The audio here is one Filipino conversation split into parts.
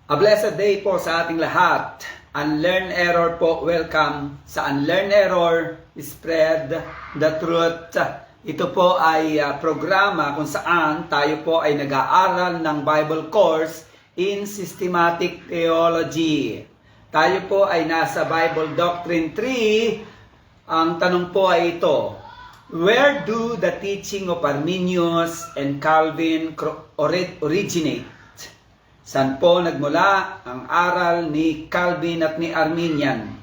A blessed day po sa ating lahat. Unlearn Error po, welcome sa Unlearn Error, spread the truth. Ito po ay programa kung saan tayo po ay nag-aaral ng Bible course in Systematic Theology. Tayo po ay nasa Bible Doctrine 3. Ang tanong po ay ito: where do the teaching of Arminius and Calvin originate? Saan po nagmula ang aral ni Calvin at ni Arminian?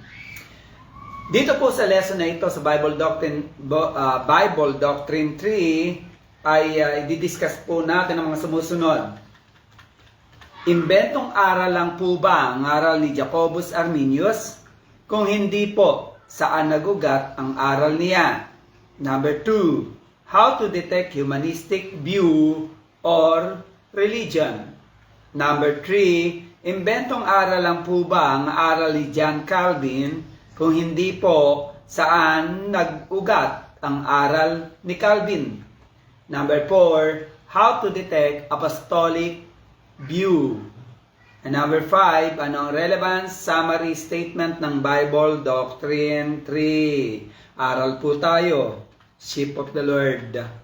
Dito po sa lesson na ito sa Bible Doctrine 3 ay i-discuss po natin ang mga sumusunod. Imbentong aral lang po ba ang aral ni Jacobus Arminius? Kung hindi po, saan nagugat ang aral niya? Number 2, how to detect humanistic view or religion? Number 3, imbentong aral lang po ba ang aral ni John Calvin? Kung hindi po, saan nag-ugat ang aral ni Calvin? Number 4, how to detect apostolic view? And number 5, ano ang relevance summary statement ng Bible Doctrine 3? Aral po tayo, Sheep of the Lord.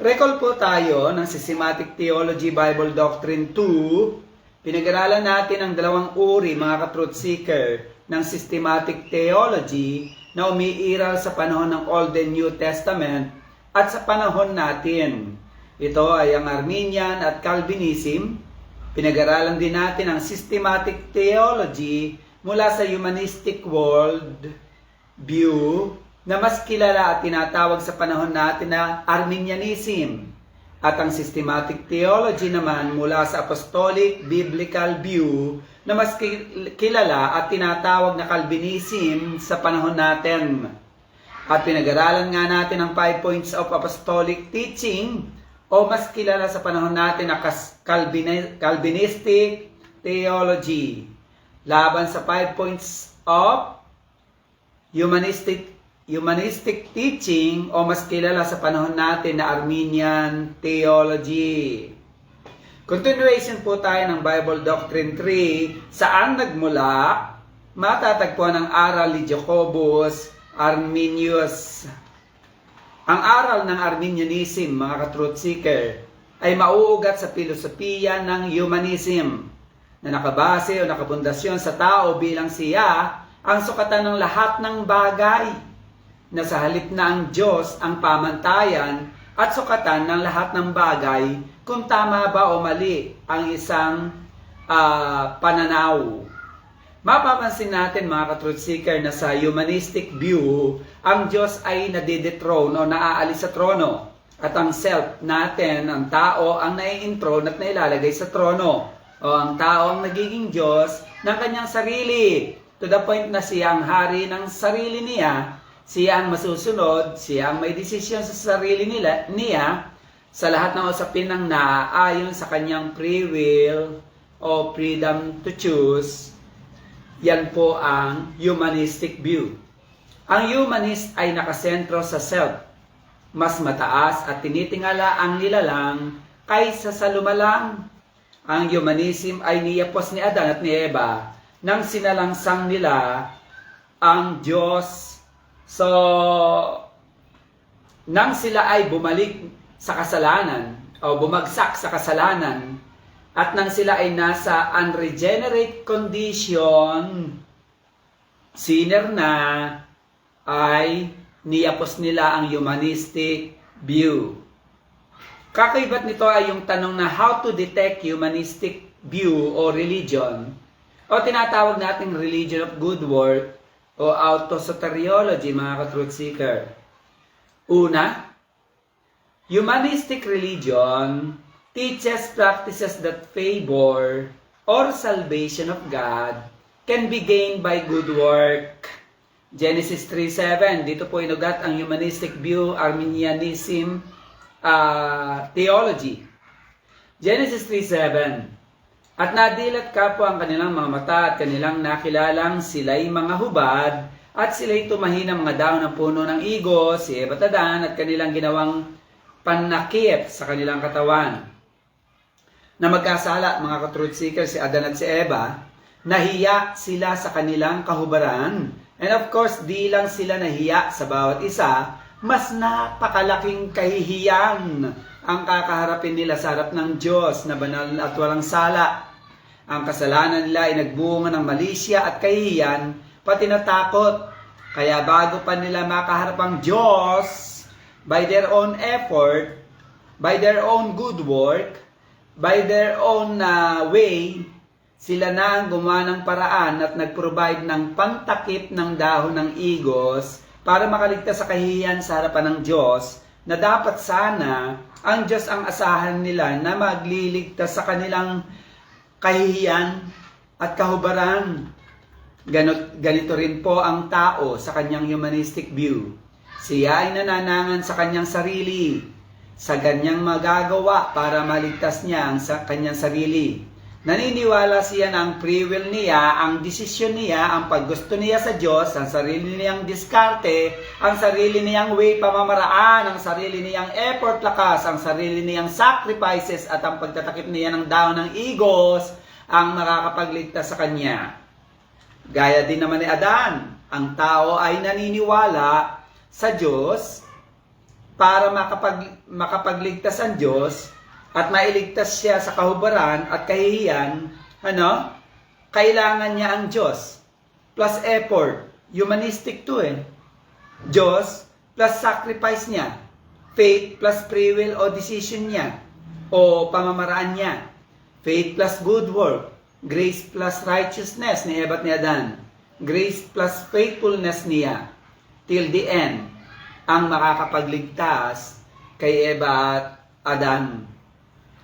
Recall po tayo ng Systematic Theology Bible Doctrine 2. Pinag-aralan natin ang dalawang uri, mga ka-truth seeker, ng Systematic Theology na umiiral sa panahon ng Old and New Testament at sa panahon natin. Ito ay ang Arminian at Calvinism. Pinag-aralan din natin ang Systematic Theology mula sa humanistic world view na mas kilala at tinatawag sa panahon natin na Arminianism, at ang Systematic Theology naman mula sa Apostolic Biblical View na mas kilala at tinatawag na Calvinism sa panahon natin. At pinag-aralan nga natin ang 5 points of Apostolic Teaching o mas kilala sa panahon natin na Calvinistic Theology laban sa 5 points of Humanistic teaching o mas kilala sa panahon natin na Arminian theology. Continuation po tayo ng Bible Doctrine 3. Saan nagmula? Matatagpuan ang aral ni Jacobus Arminius. Ang aral ng Arminianism, mga ka-truth seeker, ay mauugat sa filosofiya ng humanism na nakabase o nakapundasyon sa tao bilang siya ang sukatan ng lahat ng bagay, na sa halip na ang Diyos ang pamantayan at sukatan ng lahat ng bagay kung tama ba o mali ang isang pananaw. Mapapansin natin, mga ka-truth seeker, na sa humanistic view, ang Diyos ay nadidethrone o naaalis sa trono at ang self natin, ang tao, ang nai-inthrone at nailalagay sa trono o ang tao ang nagiging Diyos ng kanyang sarili to the point na siya ang hari ng sarili niya. Siya ang masusunod, siya ang may desisyon sa sarili niya sa lahat ng usapin ng naaayon sa kanyang free will o freedom to choose. Yan po ang humanistic view. Ang humanist ay nakasentro sa self, mas mataas at tinitingala ang nilalang kaysa sa lumalang. Ang humanism ay niyapos ni Adan at ni Eva nang sinalangsang nila ang Diyos. So, nang sila ay bumalik sa kasalanan o bumagsak sa kasalanan at nang sila ay nasa unregenerate condition, sinner na, ay niyapos nila ang humanistic view. Kakaibat nito ay yung tanong na how to detect humanistic view o religion o tinatawag nating religion of good work o autosoteriology, mga ka-truth seeker. Una, humanistic religion teaches practices that favor or salvation of God can be gained by good work. Genesis 3:7, dito po inugat ang humanistic view, Arminianism theology. Genesis 3:7, at nadilat kapwa ang kanilang mga mata at kanilang nakilalang sila'y mga hubad at sila'y tumahi ng mga dahon ng puno ng igo, si Eva at Adan, at kanilang ginawang panakip sa kanilang katawan. na magkasala, mga ka-truth seeker, si Adan at si Eva, nahiya sila sa kanilang kahubaran. And of course, di lang sila nahiya sa bawat isa, mas napakalaking kahihiyan ang kakaharapin nila sa harap ng Diyos na banal at walang sala. Ang kasalanan nila ay nagbunga ng malisya at kahihiyan, pati natakot. Kaya bago pa nila makaharap ang Diyos, by their own effort, by their own good work, by their own way, sila na ang gumawa ng paraan at nag-provide ng pantakip ng dahon ng igos para makaligtas sa kahihiyan sa harapan ng Diyos, na dapat sana ang Diyos ang asahan nila na magliligtas sa kanilang kahihiyan at kahubaran. Ganito rin po ang tao sa kanyang humanistic view. Siya ay nananangan sa kanyang sarili, sa kanyang magagawa para maligtas niya ang kanyang sarili. Naniniwala siya na ang free will niya, ang desisyon niya, ang paggusto niya sa Diyos, ang sarili niyang diskarte, ang sarili niyang way pamamaraan, ang sarili niyang effort lakas, ang sarili niyang sacrifices at ang pagtatakip niya ng dahon ng igos ang makakapagligtas sa kanya. Gaya din naman ni Adan, ang tao ay naniniwala sa Diyos para makapagligtas ang Diyos at mailigtas siya sa kahubaran at kahihiyan, kailangan niya ang Diyos plus effort. Humanistic to Diyos plus sacrifice niya. Faith plus free will o decision niya o pamamaraan niya. Faith plus good work. Grace plus righteousness ni Eva at ni Adan. Grace plus faithfulness niya. Till the end, ang makakapagligtas kay Eva at Adan.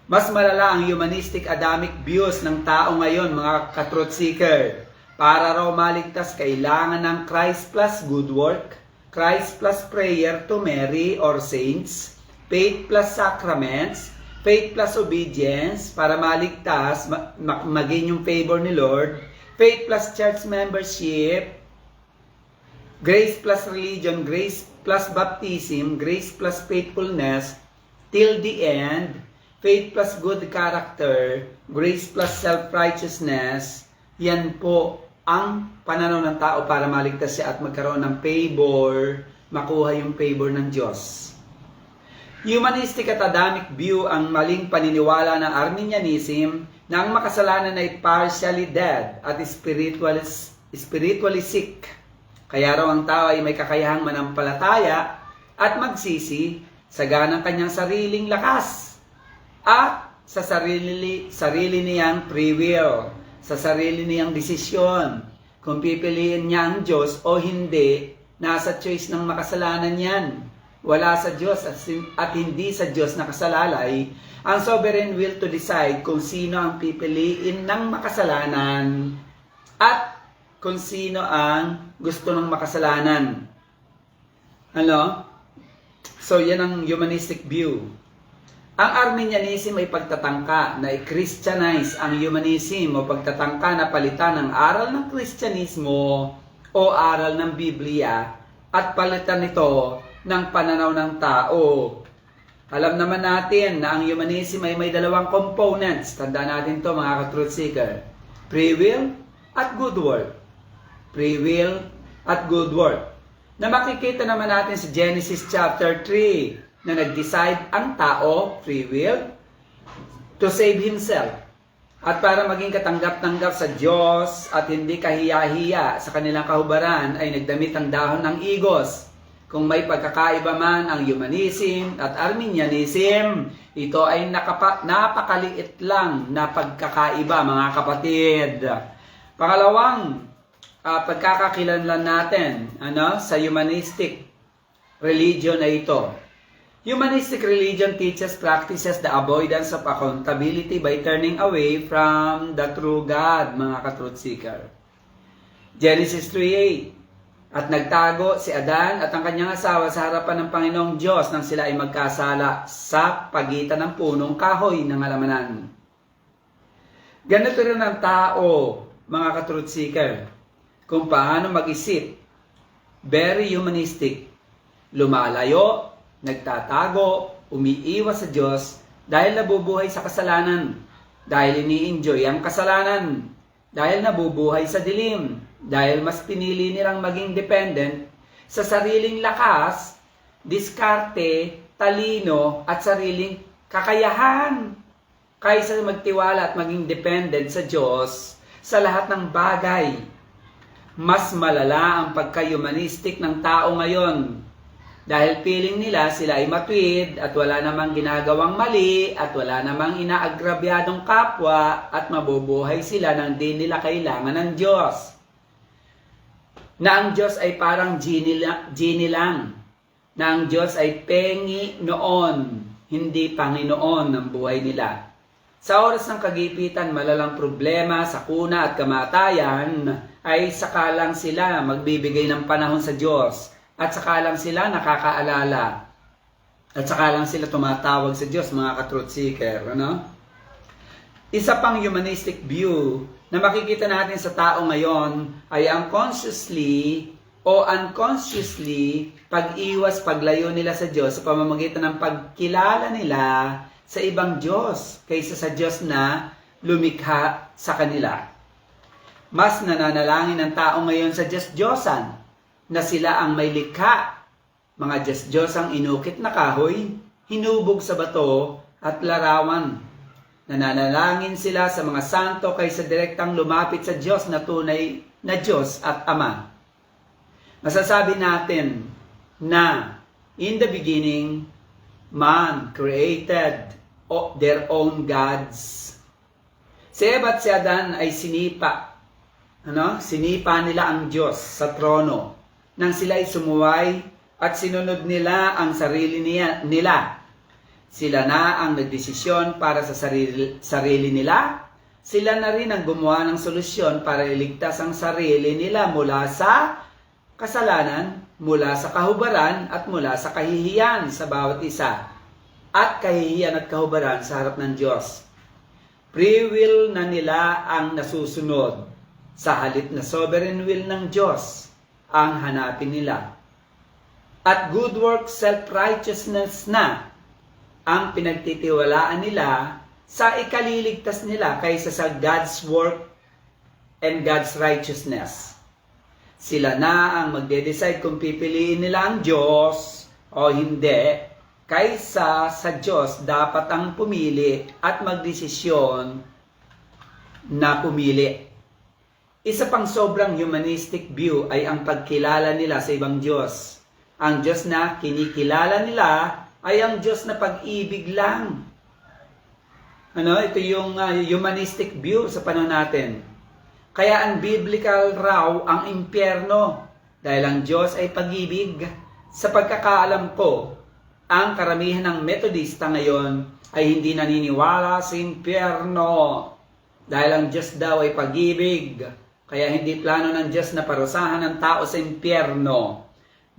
Mas malala ang humanistic Adamic views ng tao ngayon, mga ka-truth seeker. Para raw maligtas, kailangan ng Christ plus good work, Christ plus prayer to Mary or saints, faith plus sacraments, faith plus obedience para maligtas, maging yung favor ni Lord, faith plus church membership, grace plus religion, grace plus baptism, grace plus faithfulness, till the end, faith plus good character, grace plus self-righteousness. Yan po ang pananaw ng tao para maligtas siya at magkaroon ng favor, makuha yung favor ng Diyos. Humanistic at Adamic view ang maling paniniwala ng Arminianism na ang makasalanan ay partially dead at spiritually sick. Kaya raw ang tao ay may kakayahang manampalataya at magsisi sa ganang kanyang sariling lakas at sa sarili niyang free will, sa sarili niyang desisyon. Kung pipiliin niya ang Diyos o hindi, nasa choice ng makasalanan yan. Wala sa Diyos at hindi sa Diyos nakasalalay ang sovereign will to decide kung sino ang pipiliin ng makasalanan at kung sino ang gusto ng makasalanan. So yan ang humanistic view. Ang Arminianism ay pagtatangka na i-Christianize ang humanism o pagtatangka na palitan ang aral ng Kristyanismo o aral ng Biblia at palitan ito ng pananaw ng tao. Alam naman natin na ang humanism ay may dalawang components. Tandaan natin to, mga ka-truth seeker. Free will at good work. Free will at good work. Na makikita naman natin sa Genesis chapter 3 na nag-decide ang tao, free will, to save himself. At para maging katanggap-tanggap sa Diyos at hindi kahiya-hiya sa kanilang kahubaran ay nagdamit ang dahon ng igos. Kung may pagkakaiba man ang humanism at Arminianism, ito ay napakaliit lang na pagkakaiba, mga kapatid. Pangalawang pagkakakilanlan natin sa humanistic religion na ito. Humanistic religion teaches practices the avoidance of accountability by turning away from the true God, mga ka-truth seeker. Genesis 3:8. At nagtago si Adan at ang kanyang asawa sa harapan ng Panginoong Diyos nang sila ay magkasala sa pagitan ng punong kahoy ng halamanan. Ganito rin ang tao, mga ka-truth seeker, kung paano mag-isip. Very humanistic. Lumalayo, nagtatago, umiiwas sa Diyos dahil nabubuhay sa kasalanan. dahil ini-enjoy ang kasalanan, dahil nabubuhay sa dilim, dahil mas pinili nilang maging dependent sa sariling lakas, diskarte, talino, at sariling kakayahan, kaysa magtiwala at maging dependent sa Diyos sa lahat ng bagay. Mas malala ang pagka-humanistic ng tao ngayon dahil feeling nila sila ay matuwid at wala namang ginagawang mali at wala namang inaagrabyadong kapwa at mabubuhay sila nang di nila kailangan ng Diyos. Na ang Diyos ay parang genie lang. Na ang Diyos ay pengi noon, hindi Panginoon ng buhay nila. Sa oras ng kagipitan, malalang problema, sakuna at kamatayan, ay saka lang sila magbibigay ng panahon sa Diyos. At saka lang sila nakakaalala. At saka lang sila tumatawag sa Diyos, mga ka-truth seeker. Ano? Isa pang humanistic view na makikita natin sa tao ngayon ay ang consciously o unconsciously pag-iwas, paglayo nila sa Diyos sa pamamagitan ng pagkilala nila sa ibang Diyos kaysa sa Diyos na lumikha sa kanila. Mas nananalangin ang tao ngayon sa Diyos-Diyosan na sila ang may likha. Mga Diyos-Diyosang inukit na kahoy, hinubog sa bato at larawan. Nananalangin sila sa mga santo kaysa direktang lumapit sa Diyos na tunay na Diyos at Ama. Masasabi natin na in the beginning, man created their own gods. Si Eva at si Adan ay sinipa. Sinipa nila ang Diyos sa trono nang sila ay sumuway at sinunod nila ang sarili nila. Sila na ang nagdesisyon para sa sarili nila. Sila na rin ang gumawa ng solusyon para iligtas ang sarili nila mula sa kasalanan, mula sa kahubaran at mula sa kahihiyan sa bawat isa. At kahihiyan at kahubaran sa harap ng Diyos. Free will na nila ang nasusunod. Sa halip na sovereign will ng Diyos ang hanapin nila. At good work, self-righteousness na ang pinagtitiwalaan nila sa ikaliligtas nila kaysa sa God's work and God's righteousness. Sila na ang magde-decide kung pipiliin nila ang Diyos o hindi. Kaysa sa Diyos, dapat ang pumili at magdesisyon na pumili. Isa pang sobrang humanistic view ay ang pagkilala nila sa ibang Diyos. Ang Diyos na kinikilala nila ay ang Diyos na pag-ibig lang. Ito yung humanistic view sa panahon natin. Kaya ang biblical raw ang impyerno dahil ang Diyos ay pag-ibig. Sa pagkakaalam ko, ang karamihan ng Metodista ngayon ay hindi naniniwala sa impyerno dahil ang Diyos daw ay pag-ibig. Kaya hindi plano ng Diyos na parusahan ng tao sa impyerno.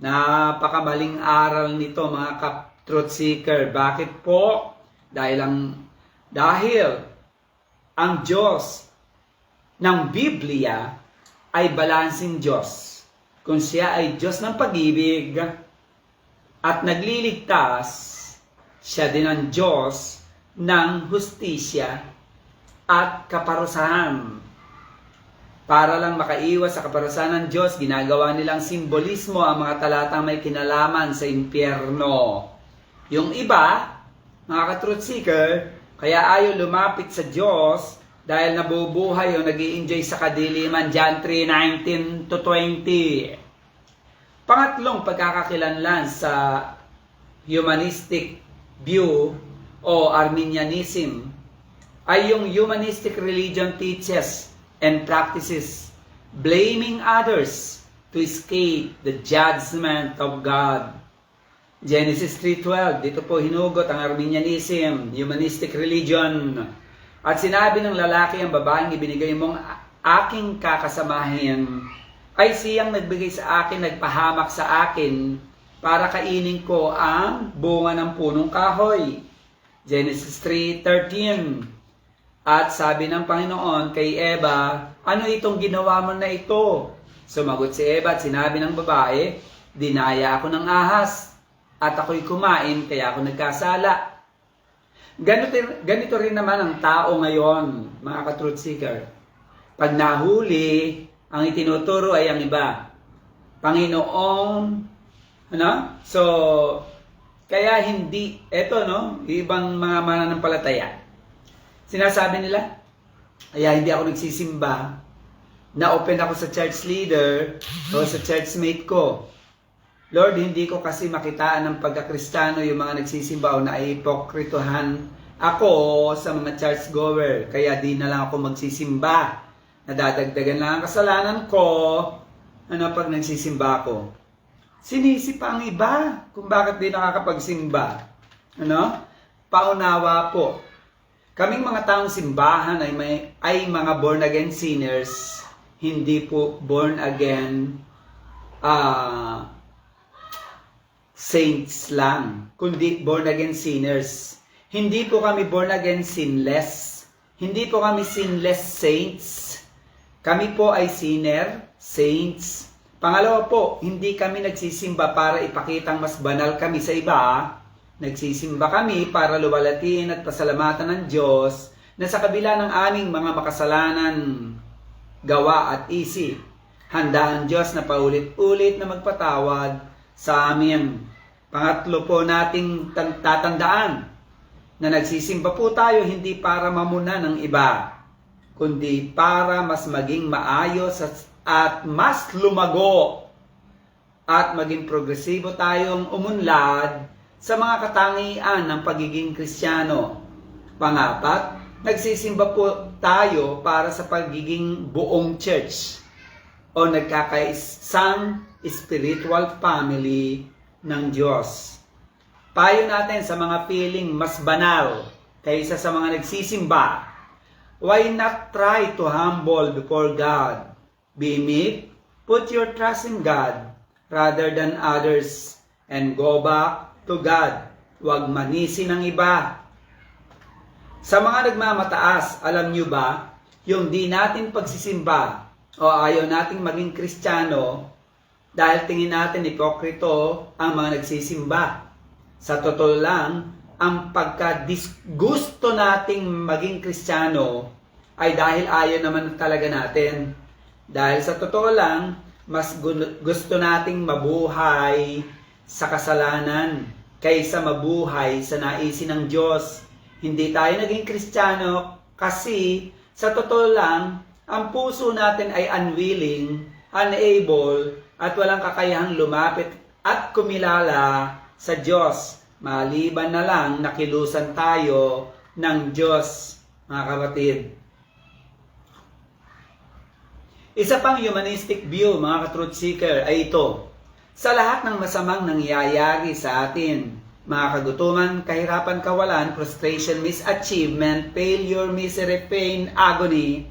Napakamaling aral nito, mga truth seeker. Bakit po? Dahil ang Diyos ng Biblia ay balancing Diyos. Kung siya ay Diyos ng pag-ibig at nagliligtas, siya din ang Diyos ng hustisya at kaparusahan. Para lang makaiwas sa kaparusahan ng Diyos, ginagawa nilang simbolismo ang mga talatang may kinalaman sa impyerno. Yung iba, mga ka-truth seeker, kaya ayaw lumapit sa Diyos dahil nabubuhay o nag-i-enjoy sa kadiliman. John 3:19-20. Pangatlong pagkakakilanlan sa humanistic view o Arminianism ay yung humanistic religion teaches and practices blaming others to escape the judgment of God. Genesis 3:12, dito po hinugot ang Arminianism, humanistic religion. At sinabi ng lalaki ang babaeng ibinigay mong aking kakasamahin ay siyang nagbigay sa akin, nagpahamak sa akin para kainin ko ang bunga ng punong kahoy. Genesis 3:13. At sabi ng Panginoon kay Eva, ano itong ginawa mo na ito? Sumagot si Eva at sinabi ng babae, dinaya ako ng ahas at ako'y kumain kaya ako nagkasala. Ganito rin naman ang tao ngayon, mga ka-truth seeker. Pag nahuli, ang itinuturo ay ang iba. Panginoon, ano? So, kaya hindi, eto no, ibang mga mananampalataya. Sinasabi nila, kaya hindi ako nagsisimba, na-open ako sa church leader o sa churchmate ko. Lord, hindi ko kasi makitaan ng pagkakristiyano yung mga nagsisimba o naipokrituhan ako sa mga churchgoer. Kaya di na lang ako magsisimba. Nadadagdagan lang ang kasalanan ko pag nagsisimba ako. Sinisip pa ang iba kung bakit di nakakapagsimba. Paunawa po. Kaming mga taong simbahan ay mga born again sinners, hindi po born again saints lang, kundi born again sinners. Hindi po kami born again sinless. Hindi po kami sinless saints. Kami po ay sinner, saints. Pangalawa po, hindi kami nagsisimba para ipakitang mas banal kami sa iba. Nagsisimba kami para luwalhatiin at pasalamatan ng Diyos na sa kabila ng aming mga makasalanan, gawa at isip, handa ang Diyos na paulit-ulit na magpatawad sa amin. Pangatlo po nating tatandaan na nagsisimba po tayo hindi para mamuna ng iba, kundi para mas maging maayos at mas lumago at maging progresibo tayong umunlad sa mga katangian ng pagiging Kristiyano. Pangapat, nagsisimba po tayo para sa pagiging buong church o nagkakaisang spiritual family ng Diyos. Payo natin sa mga feeling mas banal kaysa sa mga nagsisimba. Why not try to humble before God? Be meek, put your trust in God rather than others, and go back to God. Huwag manisi ng iba. Sa mga nagmamataas, alam nyo ba, yung di natin pagsisimba o ayaw nating maging Kristiyano dahil tingin natin hipokrito ang mga nagsisimba. Sa totoo lang, ang pagka-disgusto nating maging Kristiyano ay dahil ayaw naman talaga natin. Dahil sa totoo lang, mas gusto nating mabuhay sa kasalanan kaysa mabuhay sa naisin ng Diyos. Hindi tayo naging Kristiyano kasi sa totoo lang, ang puso natin ay unwilling, unable, at walang kakayahang lumapit at kumilala sa Diyos. Maliban na lang nakilusan tayo ng Diyos, mga kapatid. Isa pang humanistic view, mga ka-truth seeker, ay ito. Sa lahat ng masamang nangyayari sa atin, mga kagutuman, kahirapan, kawalan, frustration, misachievement, failure, misery, pain, agony,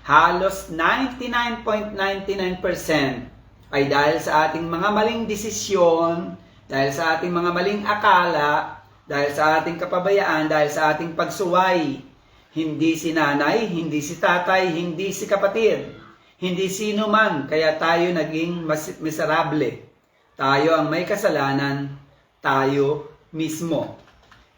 halos 99.99% ay dahil sa ating mga maling desisyon, dahil sa ating mga maling akala, dahil sa ating kapabayaan, dahil sa ating pagsuway. Hindi si nanay, hindi si tatay, hindi si kapatid, hindi sino man, kaya tayo naging miserable. Tayo ang may kasalanan, tayo mismo.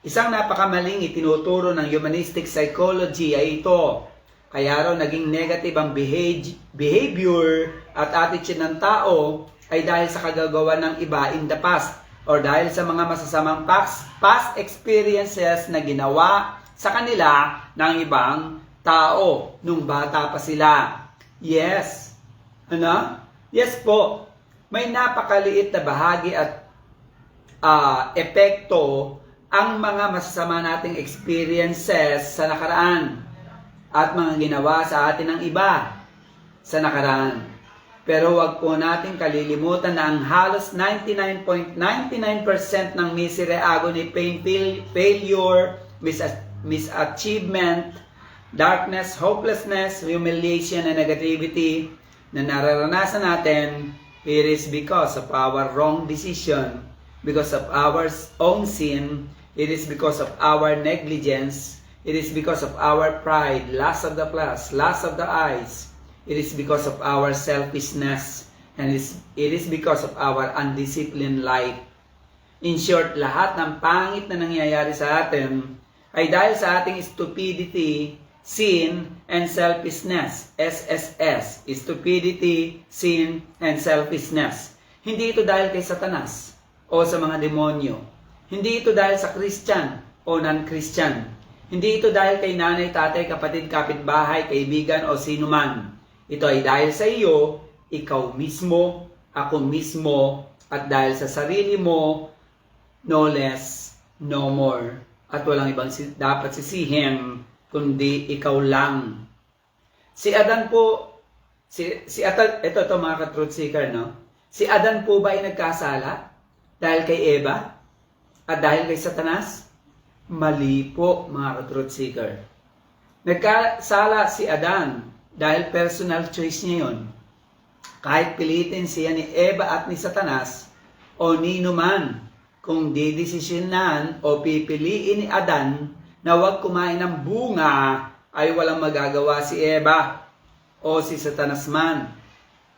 Isang napakamaling itinuturo ng humanistic psychology ay ito. Kaya raw naging negative ang behavior at attitude ng tao ay dahil sa kagagawa ng iba in the past or dahil sa mga masasamang past experiences na ginawa sa kanila ng ibang tao nung bata pa sila. Yes. Yes po. May napakaliit na bahagi at epekto ang mga masasama nating experiences sa nakaraan at mga ginawa sa atin ng iba sa nakaraan. Pero huwag po natin kalilimutan na ang halos 99.99% ng misery, agony, pain, failure, misachievement, darkness, hopelessness, humiliation, and negativity na nararanasan natin, it is because of our wrong decision, because of our own sin, it is because of our negligence, it is because of our pride, lust of the flesh, lust of the eyes, it is because of our selfishness, and it is because of our undisciplined life. In short, lahat ng pangit na nangyayari sa atin ay dahil sa ating stupidity, sin, and selfishness. SSS. Stupidity, sin, and selfishness. Hindi ito dahil kay Satanas o sa mga demonyo. Hindi ito dahil sa Christian o non-Christian. Hindi ito dahil kay nanay, tatay, kapatid, kapitbahay, kaibigan o sino man. Ito ay dahil sa iyo, ikaw mismo, ako mismo, at dahil sa sarili mo, no less, no more. At walang ibang dapat sisihin, kundi ikaw lang. Si Adan po, ito mga ka-truth seeker, no? Si Adan po ba ay nagkasala? Dahil kay Eva? At dahil kay Satanas? Mali po, mga ka-truth seeker. Nagkasala si Adan dahil personal choice niya yun. Kahit pilitin siya ni Eva at ni Satanas o nino man, kung didesisyonan o pipiliin ni Adan na huwag kumain ng bunga, ay walang magagawa si Eva o si Satanas man.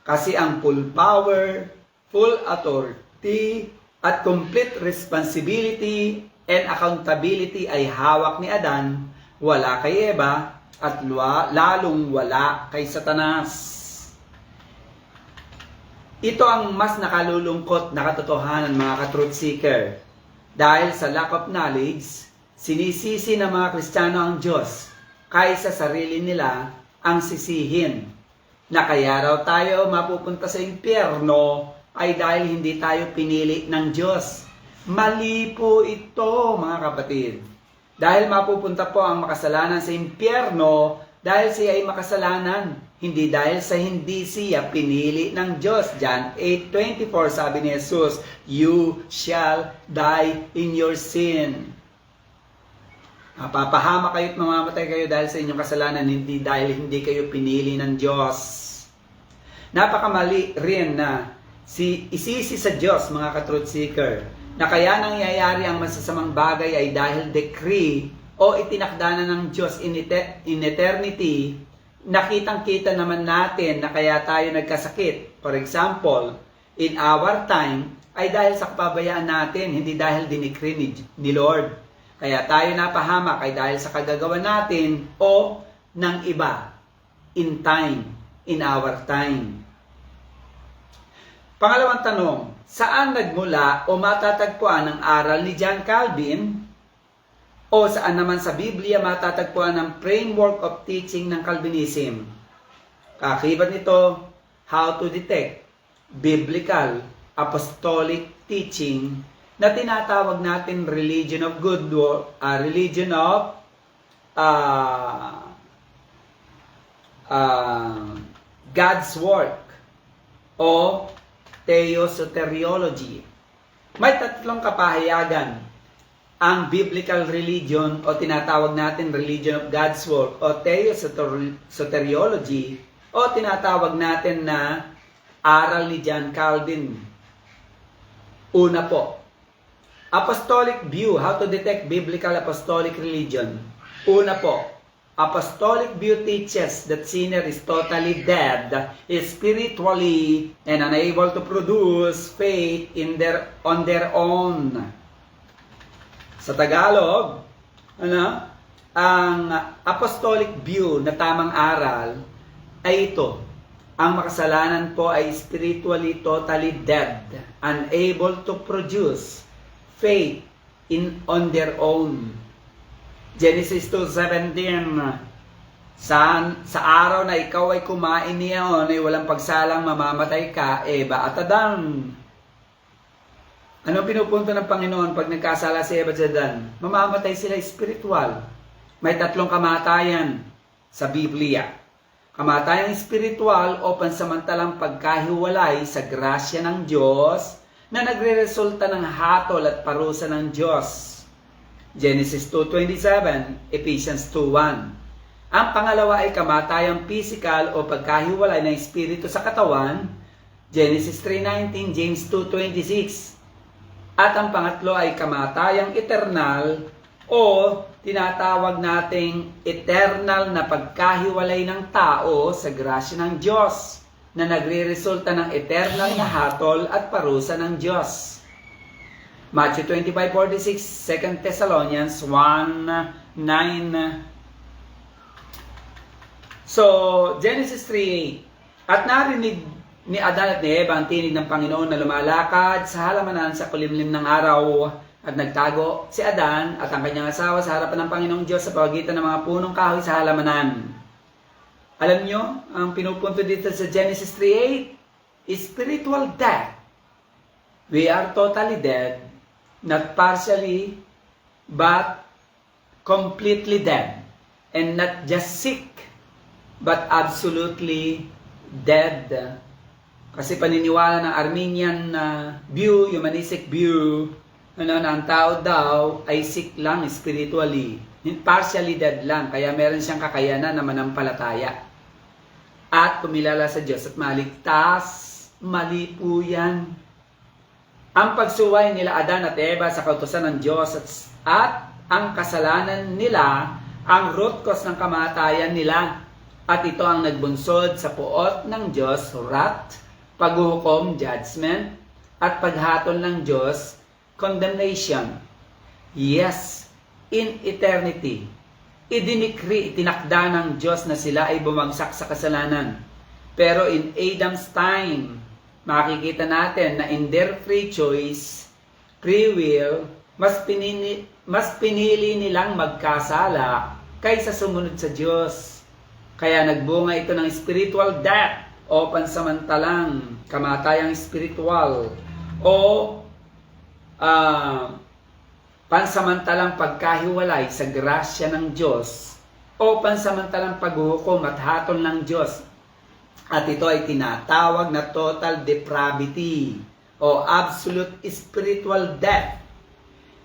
Kasi ang full power, full authority, at complete responsibility and accountability ay hawak ni Adan, wala kay Eva, at lalong wala kay Satanas. Ito ang mas nakalulungkot na katotohanan, mga ka-truth seeker. Dahil sa lack of knowledge, sinisisi ng mga Kristiyano ang Diyos kaysa sarili nila ang sisihin. Na kaya raw tayo mapupunta sa impyerno ay dahil hindi tayo pinili ng Diyos. Mali po ito, mga kapatid. Dahil mapupunta po ang makasalanan sa impyerno dahil siya ay makasalanan. Hindi dahil sa hindi siya pinili ng Diyos. John 8:24, sabi ni Jesus, you shall die in your sin. Mapapahama kayo at mamamatay kayo dahil sa inyong kasalanan, hindi dahil hindi kayo pinili ng Diyos. Napakamali rin na isisi sa Diyos, mga ka-truth seeker, na kaya nangyayari ang masasamang bagay ay dahil decree o itinakda na ng Diyos in eternity. Nakitang-kita naman natin na kaya tayo nagkasakit. For example, in our time, ay dahil sa kapabayaan natin, hindi dahil dinikri ni Lord. Kaya tayo napahamak ay dahil sa kagagawa natin o ng iba. In time, in our time. Pangalawang tanong, saan nagmula o matatagpuan ang aral ni John Calvin? O saan naman sa Biblia matatagpuan ang framework of teaching ng Calvinism? Kakibat nito, how to detect biblical apostolic teaching na tinatawag natin religion of good work, religion of God's work o theosoteriology. May tatlong kapahayagan ang biblical religion o tinatawag natin religion of God's work o theosoteriology o tinatawag natin na aral ni John Calvin. Una po, apostolic view, how to detect biblical apostolic religion. Una po, apostolic view teaches that sinner is totally dead, is spiritually and unable to produce faith on their own. Sa Tagalog, ang apostolic view na tamang aral ay ito. Ang makasalanan po ay spiritually totally dead, unable to produce faith on their own. Genesis 2:17, sa araw na ikaw ay kumain niyon ay walang pagsalang mamamatay ka, Eva at Adan. Ano pinupunto ng Panginoon pag nagkasala si Eva at Adan? Mamamatay sila spiritual. May tatlong kamatayan sa Biblia. Kamatayang spiritual o pansamantalang pagkahiwalay sa grasya ng Diyos na nagre-resulta ng hatol at parusa ng Diyos. Genesis 2:27, Ephesians 2:1. Ang pangalawa ay kamatayang physical o pagkahiwalay ng espiritu sa katawan. Genesis 3:19, James 2:26. At ang pangatlo ay kamatayang eternal o tinatawag nating eternal na pagkahiwalay ng tao sa grasya ng Diyos na nagre-resulta ng eternal na hatol at parusa ng Diyos. Matthew 25:46, 2 Thessalonians 1:9 9. So, Genesis 3:8. At narinig ni Adan at ni Eva ang tinig ng Panginoon na lumalakad sa halamanan sa kulimlim ng araw. At nagtago si Adan at ang kanyang asawa sa harapan ng Panginoong Diyos sa pagitan ng mga punong kahoy sa halamanan. Alam nyo, ang pinupunto dito sa Genesis 3:8 is spiritual death. We are totally dead, not partially, but completely dead. And not just sick, but absolutely dead. Kasi paniniwala ng Armenian view, humanistic view, na ang tao daw ay sick lang spiritually. Partially dead lang, kaya meron siyang kakayanan na manampalataya. At kumilala sa Diyos at maligtas. Mali po yan. Ang pagsuway nila Adan at Eva sa kautusan ng Diyos at ang kasalanan nila ang root cause ng kamatayan nila. At ito ang nagbunsod sa puot ng Diyos, wrath, paghuhukom, judgment, at paghatol ng Diyos, condemnation. Yes, in eternity, itinakda ng Diyos na sila ay bumagsak sa kasalanan. Pero in Adam's time, makikita natin na in their free choice, free will, mas pinili nilang magkasala kaysa sumunod sa Diyos. Kaya nagbunga ito ng spiritual death o pansamantalang kamatayang spiritual o pansamantalang pagkahiwalay sa grasya ng Diyos o pansamantalang paghuhukom at hatol ng Diyos. At ito ay tinatawag na total depravity o absolute spiritual death.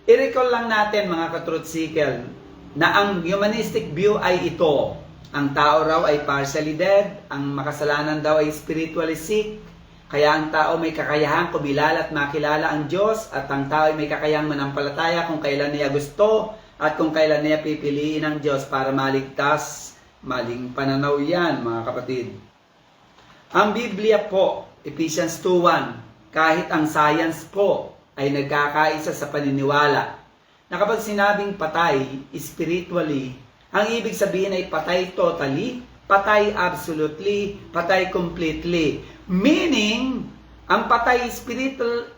I-recall lang natin mga ka-truth seeker na ang humanistic view ay ito. Ang tao raw ay partially dead, ang makasalanan daw ay spiritually sick, kaya ang tao may kakayahang kumilala at makilala ang Diyos, at ang tao ay may kakayahang manampalataya kung kailan niya gusto at kung kailan niya pipiliin ang Diyos para maligtas. Maling pananaw yan, mga kapatid. Ang Biblia po, Ephesians 2:1, kahit ang science po ay nagkakaisa sa paniniwala na kapag sinabing patay spiritually, ang ibig sabihin ay patay totally, patay absolutely, patay completely. Meaning, ang patay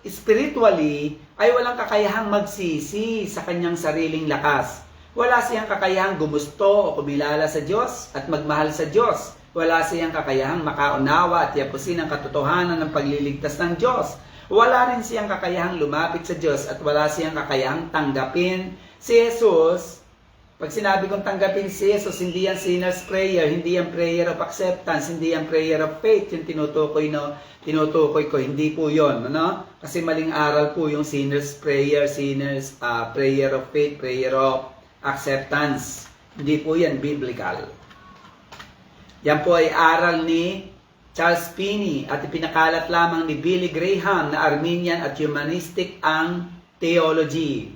spiritually ay walang kakayahang magsisi sa kanyang sariling lakas. Wala siyang kakayahang gumusto o kumilala sa Diyos at magmahal sa Diyos. Wala siyang kakayahang makaunawa at yapusin ang katotohanan ng pagliligtas ng Diyos. Wala rin siyang kakayahang lumapit sa Diyos at wala siyang kakayahang tanggapin si Jesus. Pag sinabi kong tanggapin si Jesus, hindi yan sinner's prayer, hindi yan prayer of acceptance, hindi yan prayer of faith, yung tinutukoy ko, hindi po yun. Ano? Kasi maling aral po yung sinner's prayer, prayer of faith, prayer of acceptance. Hindi po yan biblical. Yan po ay aral ni Charles Finney at ipinakalat lamang ni Billy Graham na Armenian at humanistic ang theology.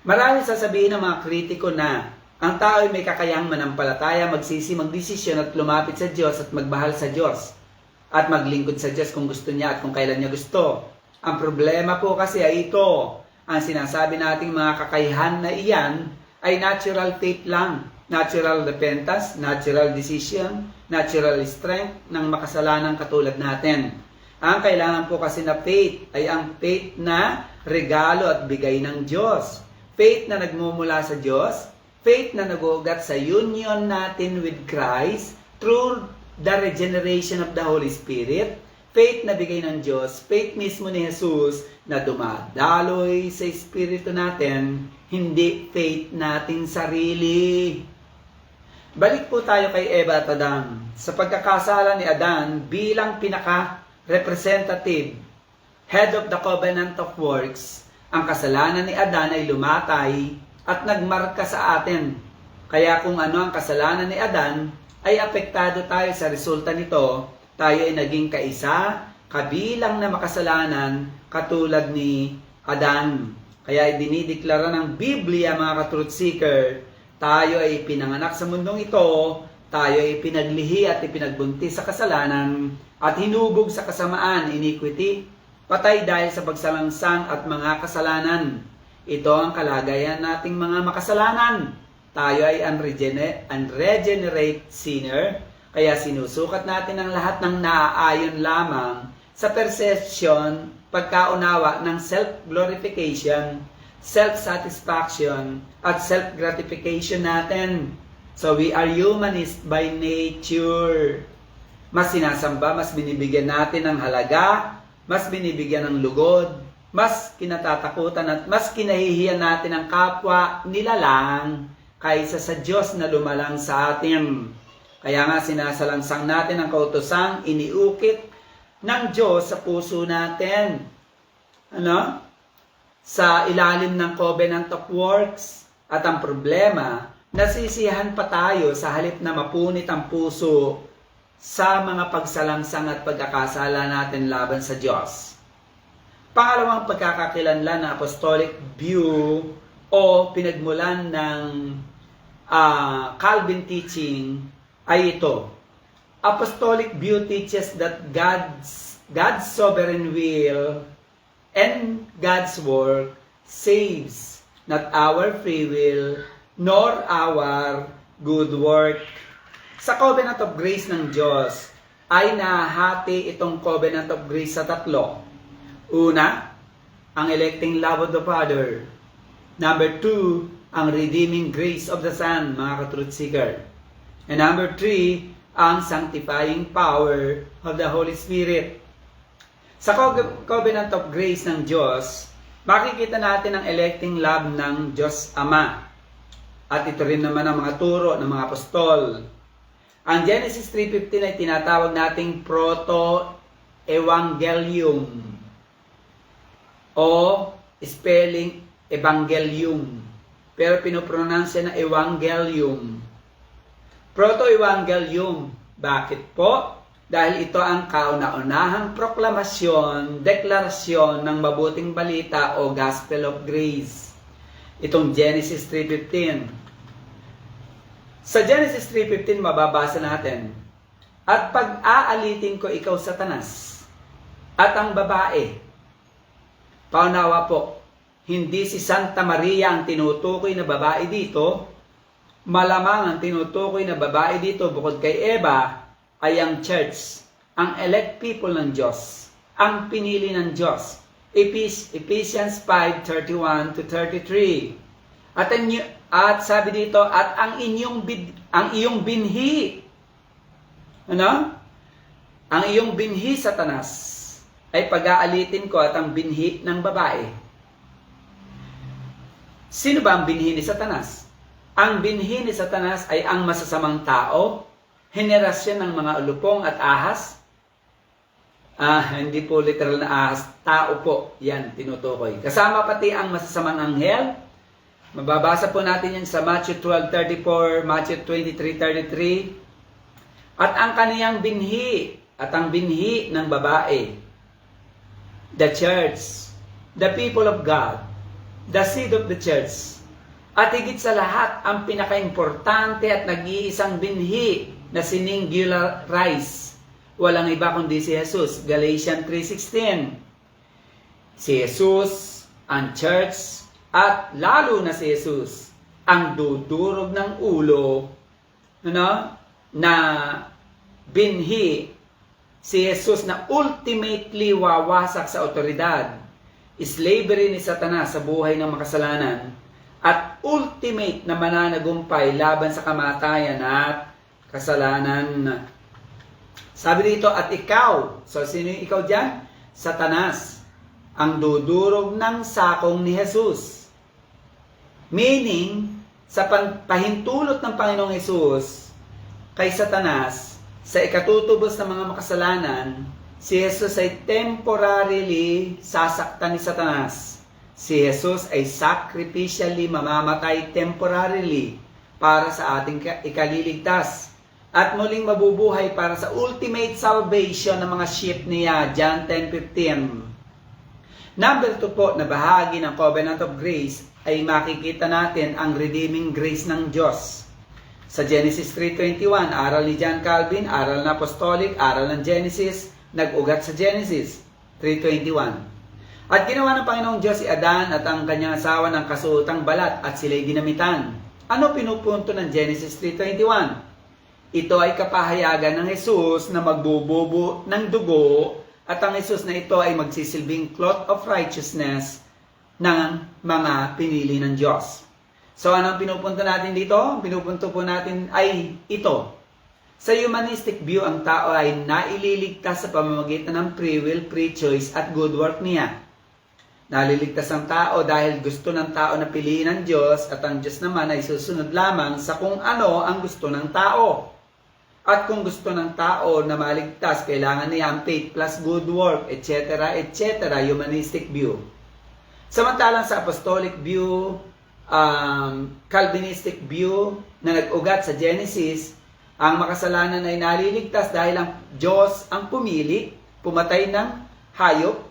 Marami sasabihin ng mga kritiko na ang tao ay may kakayahang manampalataya, magdesisyon at lumapit sa Diyos at magmahal sa Diyos at maglingkod sa Diyos kung gusto niya at kung kailan niya gusto. Ang problema po kasi ay ito. Ang sinasabi nating mga kakayahan na iyan ay natural faith lang. Natural repentance, natural decision, natural strength ng makasalanang katulad natin. Ang kailangan po kasi na faith ay ang faith na regalo at bigay ng Diyos. Faith na nagmumula sa Diyos, faith na nag-uugat sa union natin with Christ through the regeneration of the Holy Spirit, faith na bigay ng Diyos, faith mismo ni Jesus na dumadaloy sa Espiritu natin, hindi faith natin sarili. Balik po tayo kay Eva at Adan. Sa pagkakasala ni Adan bilang pinaka-representative, head of the covenant of works, ang kasalanan ni Adan ay lumatay at nagmarka sa atin. Kaya kung ano ang kasalanan ni Adan, ay apektado tayo sa resulta nito. Tayo ay naging kaisa, kabilang na makasalanan, katulad ni Adan. Kaya dinideklara ng Biblia, mga ka-truth seeker, tayo ay pinanganak sa mundong ito, tayo ay pinaglihi at ipinagbuntis sa kasalanan, at hinubog sa kasamaan, iniquity, patay dahil sa pagsalangsang at mga kasalanan. Ito ang kalagayan nating mga makasalanan. Tayo ay unregenerate sinner, kaya sinusukat natin ang lahat ng naaayon lamang sa perception, pagkaunawa ng self-glorification, self-satisfaction, at self-gratification natin. So we are humanist by nature. Mas sinasamba, mas binibigyan natin ng halaga, mas binibigyan ng lugod, mas kinatatakutan at mas kinahihiyan natin ang kapwa nilalang kaysa sa Diyos na lumalang sa atin. Kaya nga sinasalangsang natin ang kautosang iniukit ng Diyos sa puso natin. Sa ilalim ng covenant of works. At ang problema, nasisiyahan pa tayo sa halip na mapunit ang puso sa mga pagsalangsang at pagkakasala natin laban sa Diyos. Pangalawang pagkakakilanlan ng apostolic view o pinagmulan ng Calvin teaching ay ito. Apostolic view teaches that God's sovereign will and God's work saves, not our free will, nor our good work. Sa Covenant of Grace ng Diyos ay nahati itong Covenant of Grace sa tatlo. Una, ang electing love of the Father. Number 2, ang redeeming grace of the Son, mga ka-truth seeker. And number 3, ang sanctifying power of the Holy Spirit. Sa Covenant of Grace ng Diyos, makikita natin ang electing love ng Diyos Ama. At ito rin naman ang mga turo ng mga apostol. Ang Genesis 3:15 ay tinatawag nating proto-evangelium o spelling evangelium. Pero pinopronounce na evangelium. Proto-evangelium. Bakit po? Dahil ito ang kauna-unahang proklamasyon, deklarasyon ng mabuting balita o gospel of grace. Itong Genesis 3:15. Sa Genesis 3:15 mababasa natin, at pag-aalitin ko ikaw Satanas, at ang babae. Paunawa po, hindi si Santa Maria ang tinutukoy na babae dito, malamang ang tinutukoy na babae dito bukod kay Eva ay ang church, ang elect people ng Diyos, ang pinili ng Diyos. Ephesians 5:31-33. At sabi dito, at ang iyong binhi. Ang iyong binhi, Satanas, ay pag-aalitin ko at ang binhi ng babae. Sino ba ang binhi ni Satanas? Ang binhi ni Satanas ay ang masasamang tao, henerasyon ng mga ulupong at ahas. Hindi po literal na ahas, tao po, yan tinutukoy. Kasama pati ang masasamang anghel. Mababasa po natin yan sa Matthew 12:34, Matthew 23:33. At ang kaniyang binhi, at ang binhi ng babae, the church, the people of God, the seed of the church. At higit sa lahat, ang pinaka-importante at nag-iisang binhi na siningularize. Walang iba kundi si Jesus. Galatians 3:16. Si Jesus, ang church, at lalo na si Jesus, ang dudurog ng ulo, na binhi, si Jesus na ultimately wawasak sa otoridad, slavery ni Satanas sa buhay ng makasalanan, at ultimate na mananagumpay laban sa kamatayan at kasalanan. Sabi dito, at ikaw, so sino yung ikaw dyan? Satanas, ang dudurog ng sakong ni Jesus. Meaning, sa pahintulot ng Panginoong Jesus kay Satanas, sa ikatutubos ng mga makasalanan, si Jesus ay temporarily sasaktan ni Satanas. Si Jesus ay sacrificially mamamatay temporarily para sa ating ikaliligtas. At muling mabubuhay para sa ultimate salvation ng mga sheep niya, John 10:15. Number 2 po na bahagi ng Covenant of Grace ay makikita natin ang redeeming grace ng Diyos. Sa Genesis 3:21, aral ni John Calvin, aral na apostolic, aral ng Genesis, nag-ugat sa Genesis 3:21. At ginawa ng Panginoong Diyos si Adan at ang kanyang asawa ng kasuotang balat at sila'y ginamitan. Ano pinupunto ng Genesis 3:21? Ito ay kapahayagan ng Jesus na magbububo ng dugo at ang Jesus na ito ay magsisilbing cloth of righteousness ng mga pinili ng Diyos. So ano ang pinupunto natin dito? Ang pinupunto po natin ay ito. Sa humanistic view, ang tao ay naililigtas sa pamamagitan ng free will, free choice at good work niya. Naliligtas ang tao dahil gusto ng tao na piliin ng Diyos at ang Diyos naman ay susunod lamang sa kung ano ang gusto ng tao. At kung gusto ng tao na maligtas, kailangan niya ang faith plus good work, etc., etc., humanistic view. Samantalang sa apostolic view, Calvinistic view na nag-ugat sa Genesis, ang makasalanan ay naliligtas dahil ang Diyos ang pumili, pumatay ng hayop,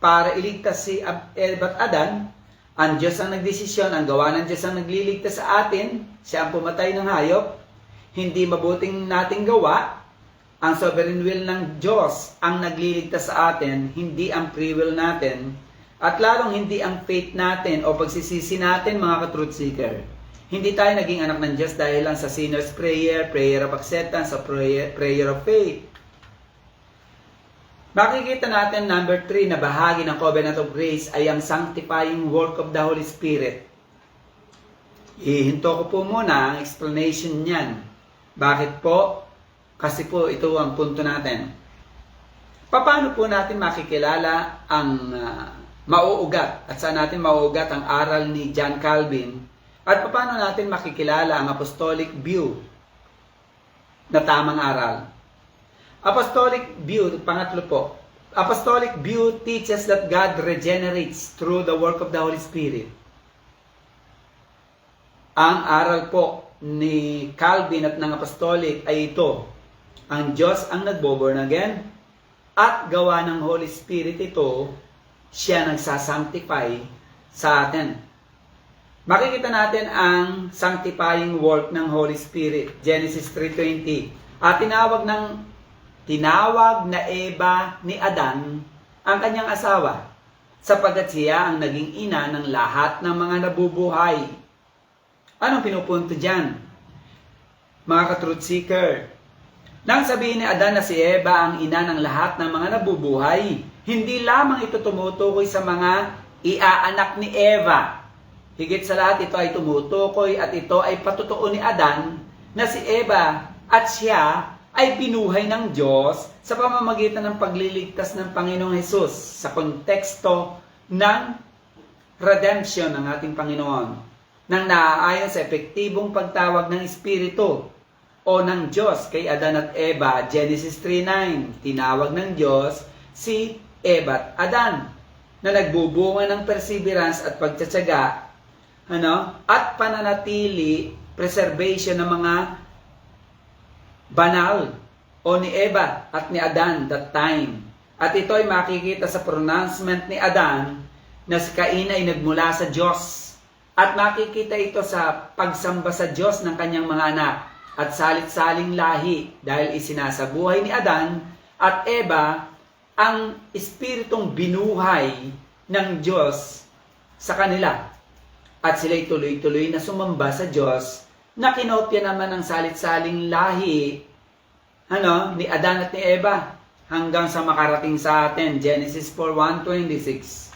para iligtas si Eva at Adan. Ang Diyos ang nagdesisyon, ang gawa ng Diyos ang nagliligtas sa atin, siya ang pumatay ng hayop. Hindi mabuting nating gawa, ang sovereign will ng Diyos ang nagliligtas sa atin, hindi ang free will natin, at lalong hindi ang faith natin o pagsisisi natin mga ka-truth seeker. Hindi tayo naging anak ng Diyos dahil lang sa sinner's prayer, prayer of acceptance, o prayer of faith. Makikita natin number 3 na bahagi ng covenant of grace ay ang sanctifying work of the Holy Spirit. Ihinto ko po muna ang explanation niyan. Bakit po? Kasi po ito ang punto natin. Paano po natin makikilala ang mauugat at saan natin mauugat ang aral ni John Calvin? At paano natin makikilala ang apostolic view na tamang aral? Apostolic view, pangatlo po. Apostolic view teaches that God regenerates through the work of the Holy Spirit. Ang aral po ni Calvin at ng apostolic ay ito. Ang Diyos ang nagbo-born again at gawa ng Holy Spirit ito, siya nagsasanctify sa atin. Makikita natin ang sanctifying work ng Holy Spirit. Genesis 3:20. At tinawag na Eva ni Adan ang kanyang asawa, sapagkat siya ang naging ina ng lahat ng mga nabubuhay. Anong pinupunto dyan? Mga ka-truth seeker, nang sabihin ni Adan na si Eva ang ina ng lahat ng mga nabubuhay, hindi lamang ito tumutukoy sa mga iaanak ni Eva. Higit sa lahat, ito ay tumutukoy at ito ay patutuo ni Adan na si Eva at siya ay binuhay ng Diyos sa pamamagitan ng pagliligtas ng Panginoong Hesus sa konteksto ng redemption ng ating Panginoon, nang naaayon sa epektibong pagtawag ng Espiritu o ng Diyos kay Adan at Eva. Genesis 3:9, tinawag ng Diyos si Eva at Adan na nagbubunga ng perseverance at pagtsatsaga, at pananatili, preservation ng mga banal o ni Eva at ni Adan that time. At ito ay makikita sa pronouncement ni Adan na si Cain ay nagmula sa Diyos. At makikita ito sa pagsamba sa Diyos ng kanyang mga anak at salit-saling lahi dahil isinasabuhay ni Adan at Eva ang espiritong binuhay ng Diyos sa kanila. At sila'y tuloy-tuloy na sumamba sa Diyos na kinopya naman ng salit-saling lahi ni Adan at ni Eva hanggang sa makarating sa atin. Genesis 4:1-26.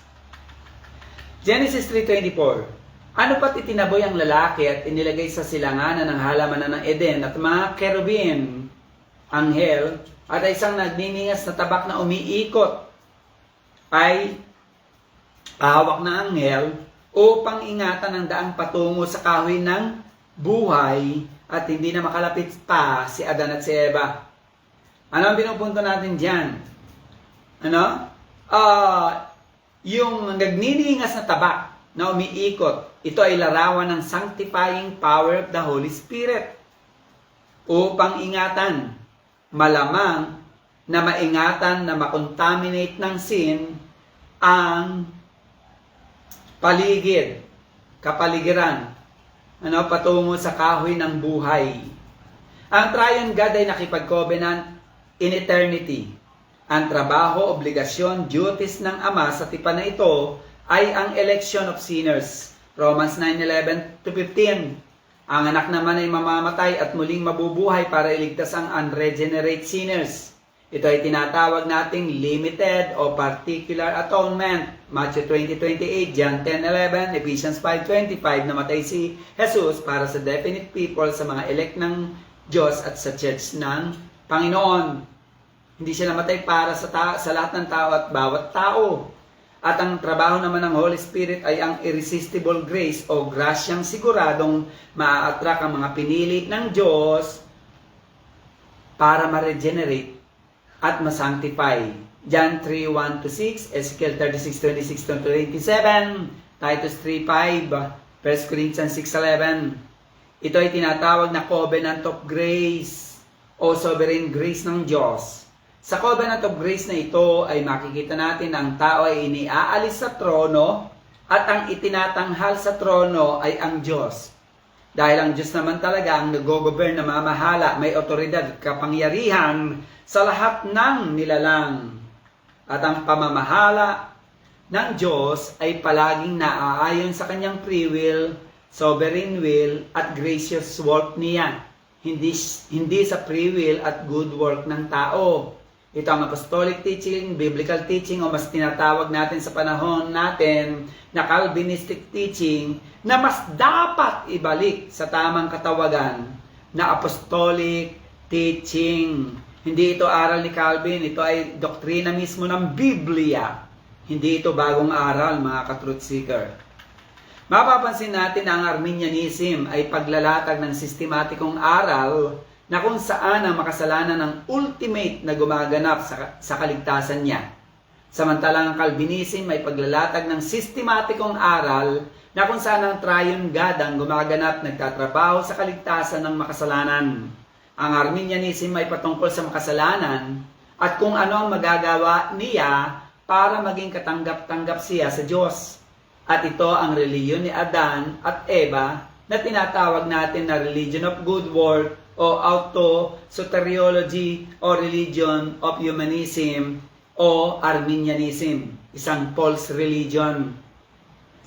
Genesis 3:24. Ano pat itinaboy ang lalaki at inilagay sa silanganan ng halamanan ng Eden at mga kerubin, anghel, at isang nagniningas na tabak na umiikot ay hawak na anghel upang ingatan ang daang patungo sa kahoy ng buhay at hindi na makalapit pa si Adan at si Eva. Ano ang pinupunto natin dyan? Yung nagniningas na tabak na umiikot, ito ay larawan ng sanctifying power of the Holy Spirit upang ingatan, malamang na maingatan na makontaminate ng sin ang paligid, kapaligiran, patungo sa kahoy ng buhay. Ang Triune God ay nakipag-covenant in eternity. Ang trabaho, obligasyon, duties ng Ama sa tipan na ito ay ang election of sinners. Romans 9:11 to 15. Ang anak naman ay mamamatay at muling mabubuhay para iligtas ang unregenerate sinners. Ito ay tinatawag nating limited o particular atonement. Matthew 20:28, John 10:11, Ephesians 5:25, namatay si Jesus para sa definite people, sa mga elect ng Diyos at sa church ng Panginoon. Hindi siya namatay para sa lahat ng tao at bawat tao. At ang trabaho naman ng Holy Spirit ay ang irresistible grace o grasyang siguradong maa-attract ang mga pinili ng Diyos para ma-regenerate at ma-sanctify. John 3:1-6, Ezekiel 36:26-27, Titus 3:5, 1 Corinthians 6:11. Ito ay tinatawag na covenant of grace o sovereign grace ng Diyos. Sa covenant of grace na ito ay makikita natin ang tao ay iniaalis sa trono at ang itinatanghal sa trono ay ang Diyos. Dahil ang Diyos naman talaga ang nag-govern na mamahala, may otoridad at kapangyarihan sa lahat ng nilalang. At ang pamamahala ng Diyos ay palaging naaayon sa kanyang free will, sovereign will at gracious work niya. Hindi sa free will at good work ng tao. Ito ang apostolic teaching, biblical teaching o mas tinatawag natin sa panahon natin na Calvinistic teaching na mas dapat ibalik sa tamang katawagan na apostolic teaching. Hindi ito aral ni Calvin, ito ay doktrina mismo ng Biblia. Hindi ito bagong aral, mga ka-truth seeker. Mapapansin natin na ang Arminianism ay paglalatag ng sistematikong aral na kung saan ang makasalanan ng ultimate na gumaganap sa kaligtasan niya. Samantalang ang Calvinism ay paglalatag ng sistematikong aral na kung saan ang triune God ang gumaganap, nagtatrabaho sa kaligtasan ng makasalanan. Ang Arminianism ay patungkol sa makasalanan at kung ano ang magagawa niya para maging katanggap-tanggap siya sa Diyos. At ito ang reliyon ni Adan at Eva na tinatawag natin na religion of good work o auto-soteriology o religion of humanism o Arminianism, isang false religion.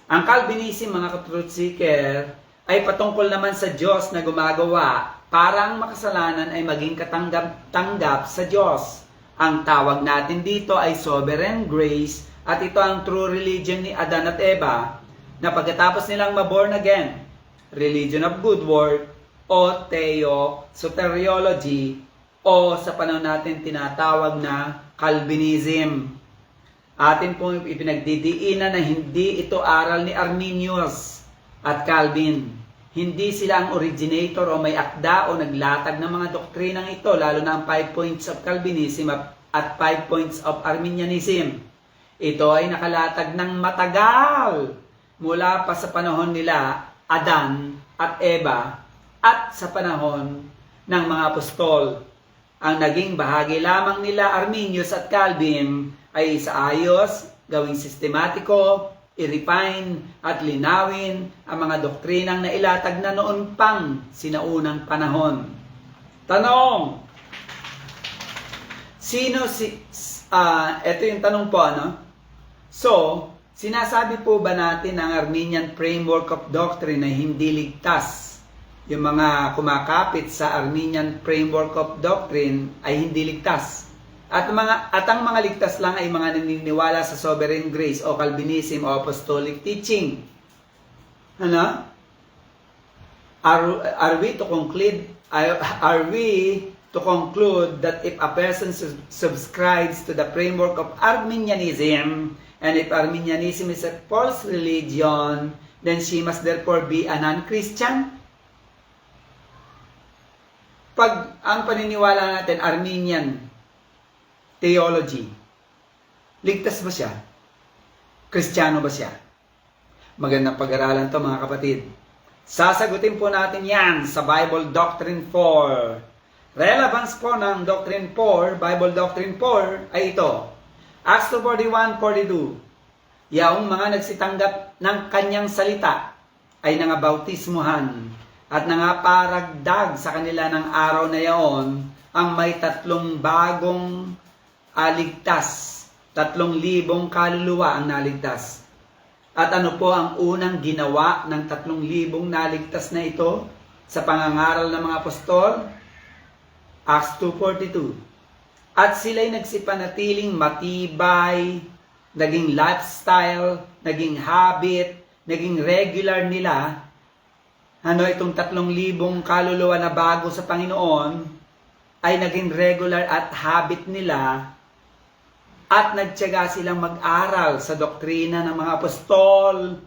Ang Calvinism, mga ka-truth seeker, ay patungkol naman sa Diyos na gumagawa para ang makasalanan ay maging katanggap-tanggap sa Diyos. Ang tawag natin dito ay sovereign grace at ito ang true religion ni Adan at Eva na pagkatapos nilang ma-born again, religion of good work o theo-soteriology o sa panahon natin tinatawag na Calvinism. Atin pong ipinagdidiinan na hindi ito aral ni Arminius at Calvin. Hindi sila ang originator o may akda o naglatag ng mga doktrinang ito, lalo na ang 5 points of Calvinism at 5 points of Arminianism. Ito ay nakalatag ng matagal mula pa sa panahon nila Adan at Eva at sa panahon ng mga apostol. Ang naging bahagi lamang nila Arminius at Calvin ay isaayos, gawing sistematiko, i-refine at linawin ang mga doktrinang nailatag na noon pang sinaunang panahon. Tanong! Ito yung tanong po, ano? So, sinasabi po ba natin ang Arminian framework of doctrine ay hindi ligtas? Yung mga kumakapit sa Arminian framework of doctrine ay hindi ligtas. At ang mga ligtas lang ay mga naniniwala sa sovereign grace o Calvinism o apostolic teaching. Ano? Are we to conclude that if a person subscribes to the framework of Arminianism and if Arminianism is a false religion, then she must therefore be a non-Christian? Pag ang paniniwala natin, Arminian theology, ligtas ba siya? Kristiyano ba siya? Magandang pag-aralan to, mga kapatid. Sasagutin po natin yan sa Bible Doctrine 4. Relevance po ng Doctrine 4, Bible Doctrine 4 ay ito. Acts 2:41-42. Yaong mga nagsitanggap ng kanyang salita ay nangabautismuhan at nangaparagdag sa kanila ng araw na yaon ang may 3 bagong ligtas. 3,000 kaluluwa ang naligtas. At ano po ang unang ginawa ng 3,000 naligtas na ito sa pangangaral ng mga apostol? Acts 2:42. At sila'y nagsipanatiling matibay, naging lifestyle, naging habit, naging regular nila. Itong 3,000 kaluluwa na bago sa Panginoon ay naging regular at habit nila. At nagtiyaga silang mag-aral sa doktrina ng mga apostol.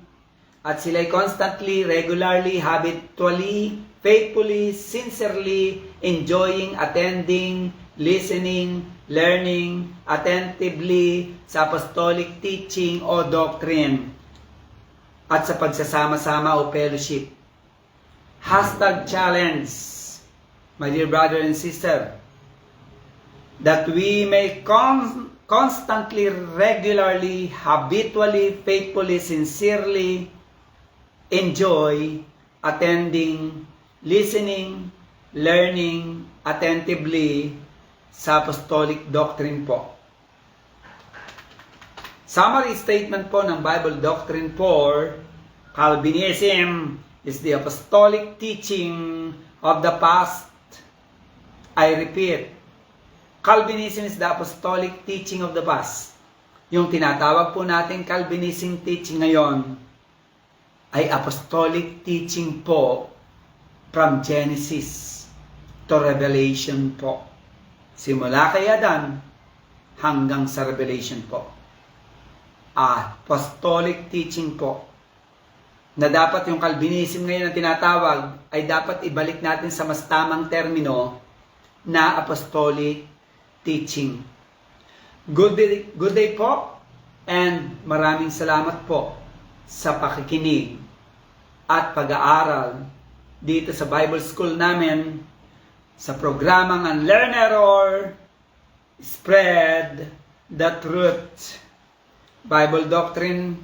At sila'y constantly, regularly, habitually, faithfully, sincerely, enjoying, attending, listening, learning, attentively sa apostolic teaching o doctrine. At sa pagsasama-sama o fellowship. #challenge, my dear brother and sister, that we may constantly, regularly, habitually, faithfully, sincerely enjoy attending, listening, learning, attentively sa apostolic doctrine po. Summary statement po ng Bible Doctrine 4, Calvinism is the apostolic teaching of the past. I repeat, Calvinism is the apostolic teaching of the past. Yung tinatawag po natin Calvinism teaching ngayon ay apostolic teaching po from Genesis to Revelation po. Simula kay Adan hanggang sa Revelation po. Apostolic teaching po. Na dapat yung Calvinism ngayon na tinatawag ay dapat ibalik natin sa mas tamang termino na apostolic teaching. Good day po, and maraming salamat po sa pakikinig at pag-aaral dito sa Bible School namin sa programang Unlearn Error, Spread the Truth. Bible Doctrine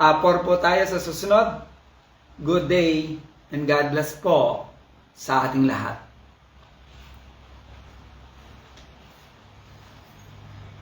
4 po tayo sa susunod. Good day and God bless po sa ating lahat.